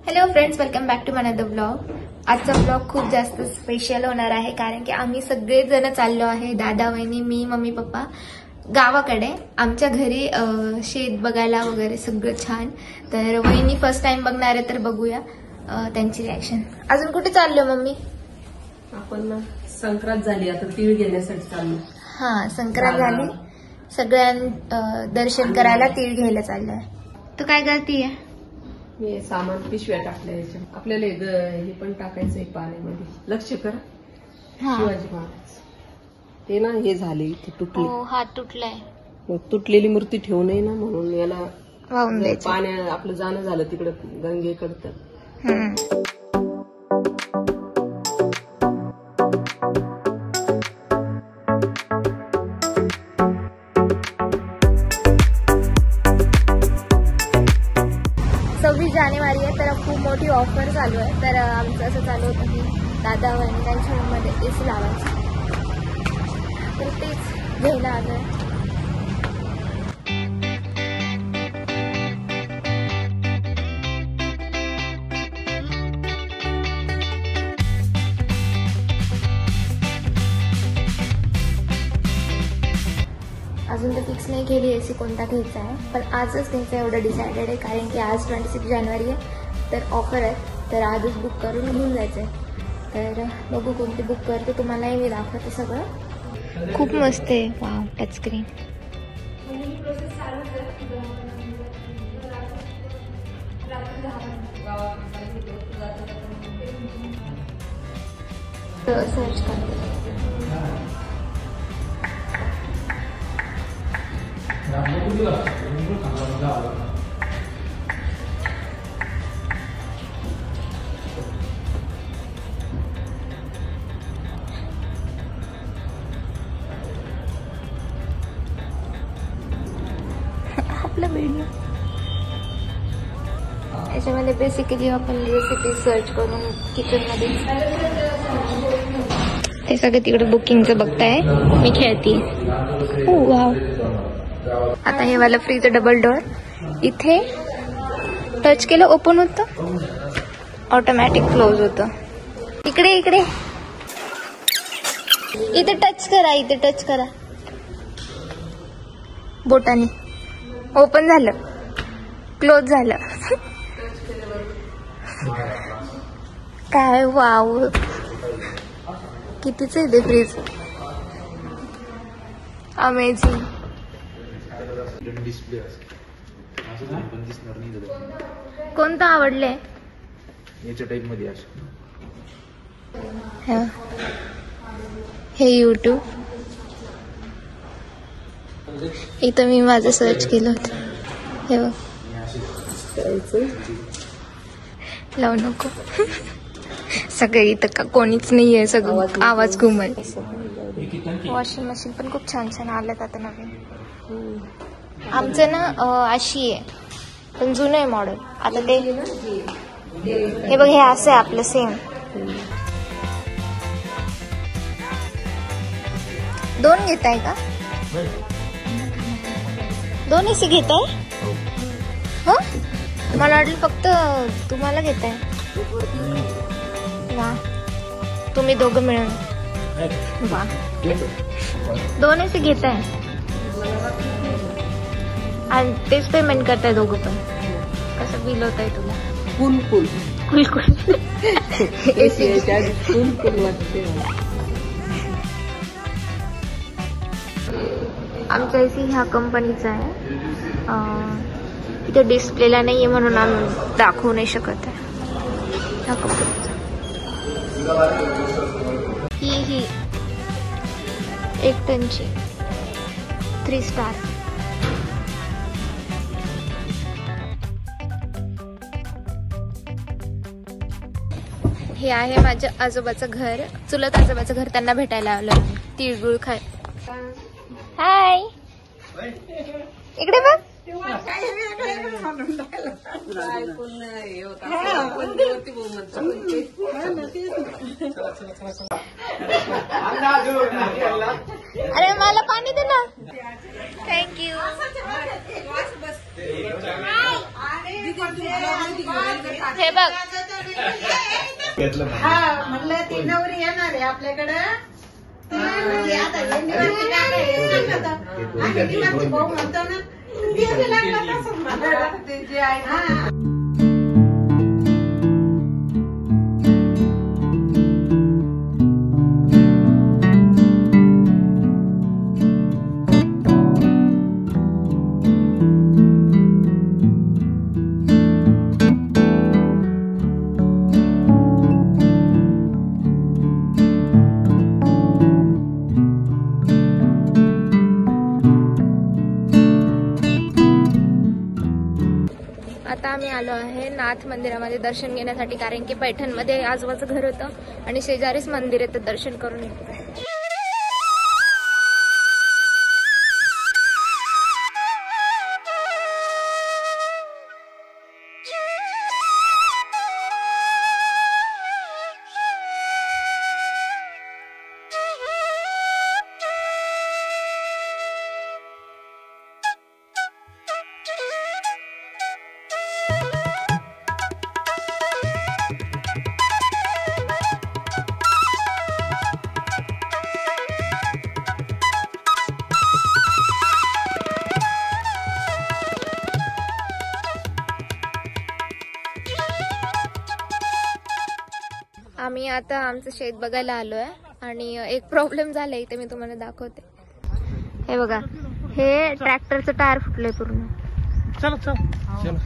Hello friends, welcome back to my another blog. आजचा blog खूप जास्त स्पेशल होणार आहे कारण की आम्ही सगळेजण चाललो आहे, दादा, वहिनी, मी, मम्मी, पप्पा गावाकडे। आमच्या घरी शेत बघायला वगैरे सगळं छान। तर वहिनी फर्स्ट टाइम बघणार आहे, तर बघूया त्यांची रिॲक्शन। अजून कुठे चाललो मम्मी? आपण ना संक्रांत झाली, आता तीळ घेण्यासाठी चाललो। हा, संक्रांत झाली, सगळ्यांना दर्शन करायला तीळ घ्यायला चाललोय। तू काय करतीये? मी सामान पिशव्या टाकल्या याच्या। आपल्याला हे पण टाकायचंय पाण्यामध्ये, लक्ष करा। शिवाजी महाराज ते ना हे झाले, इथे तुटले, हात तुटलाय। मग तुटलेली मूर्ती ठेवू नये ना, म्हणून याला वाहून द्यायचं। पाण्या आपलं जाणं झालं तिकडं गंगेकडं। जानेवारी आहे, तर खूप मोठी ऑफर चालू आहे। तर आमचं असं चालू होतं की दादा वहिनींच्या रूममध्ये एसी लावायचं, तर तेच घ्यायला आलोय। अजून तर फिक्स नाही केली एसी कोणता घ्यायचा आहे, पण आजच घ्यायचा एवढं डिसाइडेड आहे कारण की आज 26 जानेवारी आहे, तर ऑफर आहे, तर आजच बुक करून घेऊन जायचं आहे। तर बघू कोणती बुक करते, तुम्हालाही मी दाखवते सगळं। खूप मस्त आहे, वाव, टच स्क्रीन। सर्च करते। आपला व्हिडिओ याच्यामध्ये बेसिकली आपण रेसिपी सर्च करून किचनमध्ये ते सगळे तिकडे बुकिंगचं बघताय, मी खेळते। वाव, आता हे वाला फ्रीज डबल डोअर, इथे टच केलं ओपन होतं, ऑटोमॅटिक क्लोज होतं। इकडे इकडे इथे टच करा, इथे टच करा, बोटाने ओपन झालं, क्लोज झालं। काय वाव, कितीच आहे ते फ्रीज, अमेझिंग। कोणतं आवडलंय? याच्या टाइप मध्ये हे यूट्यूब, इथं मी माझं सर्च केलं होतं, हे बघ, लावू नको। सगळे इथं का कोणीच नाहीये, सगळं आवाज घुमल। वॉशिंग मशीन पण खूप छान छान आल्यात आता नवीन। आमचं ना अशी आहे, पण जुनं आहे मॉडेल। आता ते हे बघ, हे असं आहे आपलं सेम। दोन घेत आहे का? दोन एसी घेत आहे? हो, मला वाटलं फक्त तुम्हाला घेत आहे। वा, तुम्ही दोघं मिळून, वा, दोन एसी घेत आहे आणि तेच पेमेंट करताय दोघं पण। कसं बिल होत आहे तुला? कुल एसी कुल वाटते। आमचा एसी ह्या कंपनीचा आहे, इथे डिस्प्लेला नाहीये म्हणून आम्ही दाखवू नाही शकत आहे। ह्या कंपनीचा ही 1 टनची 3 स्टार। हे आहे माझ्या आजोबाचं घर, चुलत आजोबाचं घर, त्यांना भेटायला आलं, तिळगुळ खाय। हाय, इकडे बघ। अरे मला पाणी दे ना, थँक्यू। हे बघ म्हणलं ती नवरी येणार आहे आपल्याकडं आता दिवाळी भाऊ म्हणतो ना ते आहे. आता आम्ही आलो आहे नाथ मंदिरामध्ये दर्शन घेण्यासाठी, कारण की पैठणमध्ये आजोबाचं घर होतं आणि शेजारीच मंदिर आहे, तर दर्शन करून येतो. आम्ही आता आमचं शेत बघायला आलोय आणि एक प्रॉब्लेम झालाय इथे, मी तुम्हाला दाखवते. हे बघा, हे ट्रॅक्टरचं टायर फुटलंय पूर्ण. चलो चलो चलो.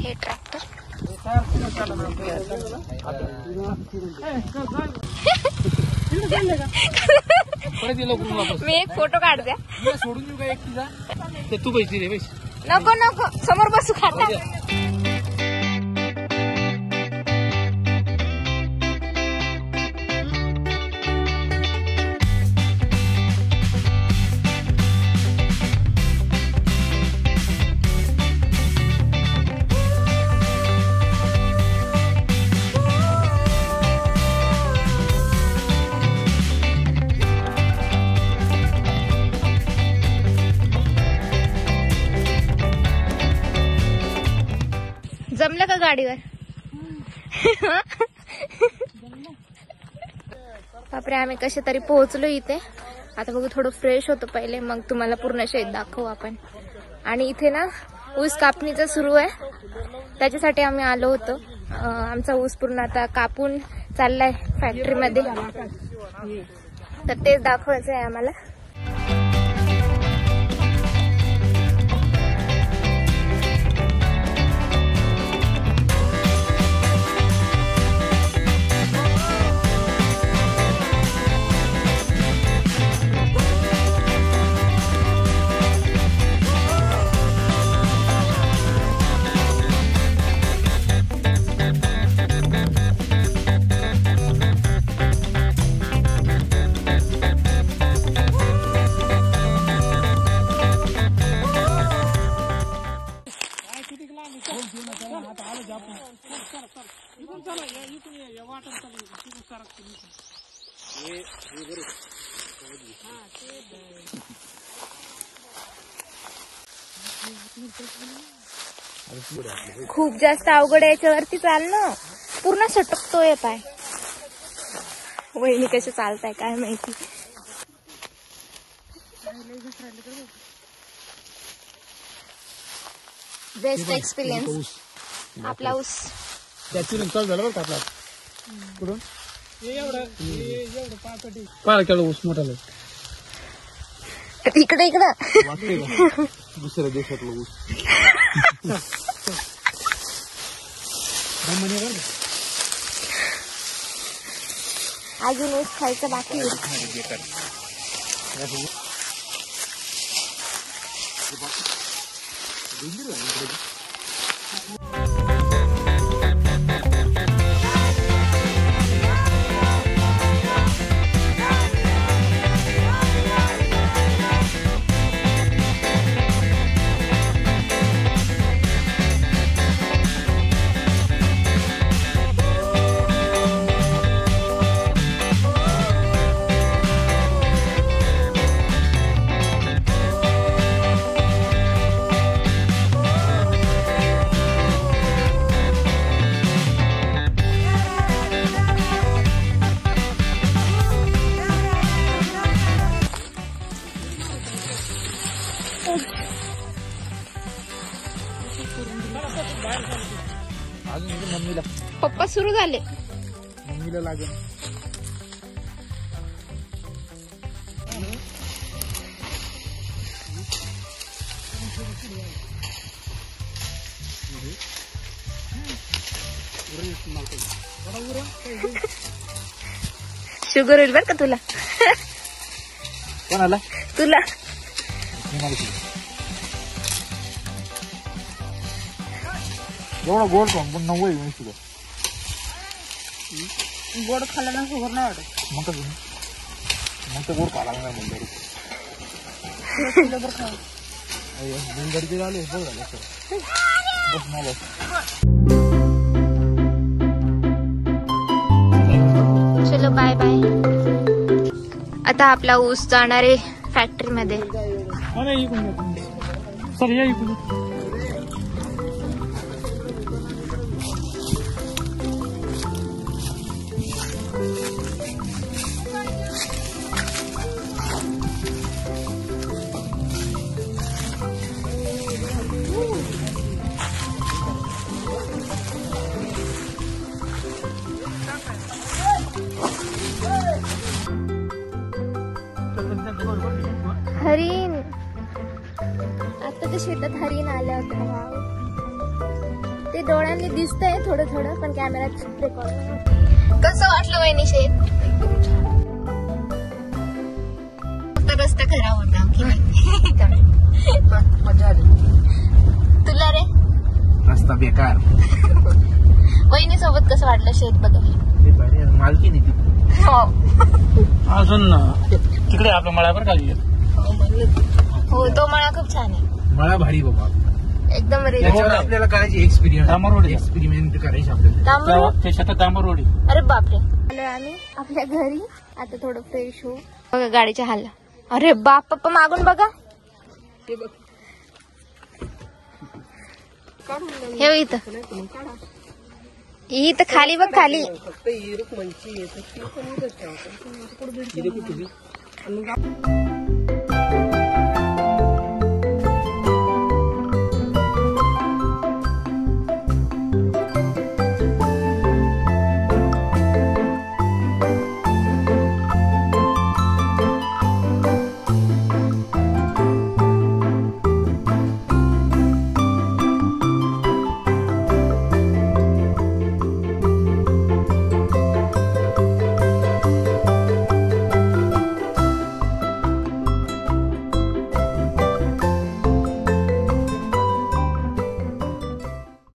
हे ट्रॅक्टर मी एक फोटो काढते. सोडून देऊ का एक तुझा? तू पैसे रे पैसे. नको नको, समोर बसू खाता. जमलं का गाडीवर? बापरे, आम्ही कसे तरी पोहोचलो इथे. आता बघू, थोडं फ्रेश होतो पहिले, मग तुम्हाला पूर्ण शेत दाखवू आपण. आणि इथे ना ऊस कापणीचं सुरू आहे, त्याच्यासाठी आम्ही आलो होतो. आमचा ऊस पूर्ण आता कापून चाललाय फॅक्टरीमध्ये, तर तेच दाखवायचं आहे आम्हाला. खूप जास्त अवघड आहे याच्यावरती चालणं, पूर्ण सटकतोय पाय. वहिनी कसे चालताय काय माहिती. बेस्ट एक्सपिरियन्स आपला ऊस. झालं बरं का आपला कुठून पार केलं ऊस मोठा इकडे दुसऱ्या देशातला ऊस. अजून ऊस खायचं बाकी अजून इथे मम्मीला पप्पा सुरू झाले. मम्मीला लागेल. शुगर होईल बर का तुला. कोणाला? तुला एवढा गोड खाऊन पण 90 आहे तुला. गोड खाल्लं ना शुगर नाही वाटत. मग कसं मग तर गोड खाला नाही म्हणजे गडबडी आले बरं झालं सर. बस मला चलो बाय बाय. आता आपला ऊस जाणार आहे फॅक्टरी मध्ये. सर या इकडून. हरिण आता ते शेतात हरिण आलं होतं. ते डोळ्यांनी दिसतंय थोडं थोडं पण कॅमेऱ्यात रेकॉर्ड. कसं वाटलं वहिनी शेत? फक्त रस्ता खराब होता की नाही? मजा आली. तुला रे रस्ता बेकार. वहिनी सोबत कसं वाटलं शेत बघा? मालकी नाही हो अजून तिकडे आपल्या मळावर खाली हो तो मळा खूप छान आहे. मळा भारी बाबा एकदम आपल्याला करायची एक्सपेरिमेंट करायची आपल्याला. ते शेतात तांबरवडी. अरे बापरे. आलोय आम्ही आपल्या घरी. आता थोडं फ्रेश होऊ. बघा गाडीच्या हाल. अरे बाप पप्पा मागून बघा. हे इथं इथं खाली बघ खाली. फक्त ही रुक्मणची आहे तर ती पण इथंच ठेवा.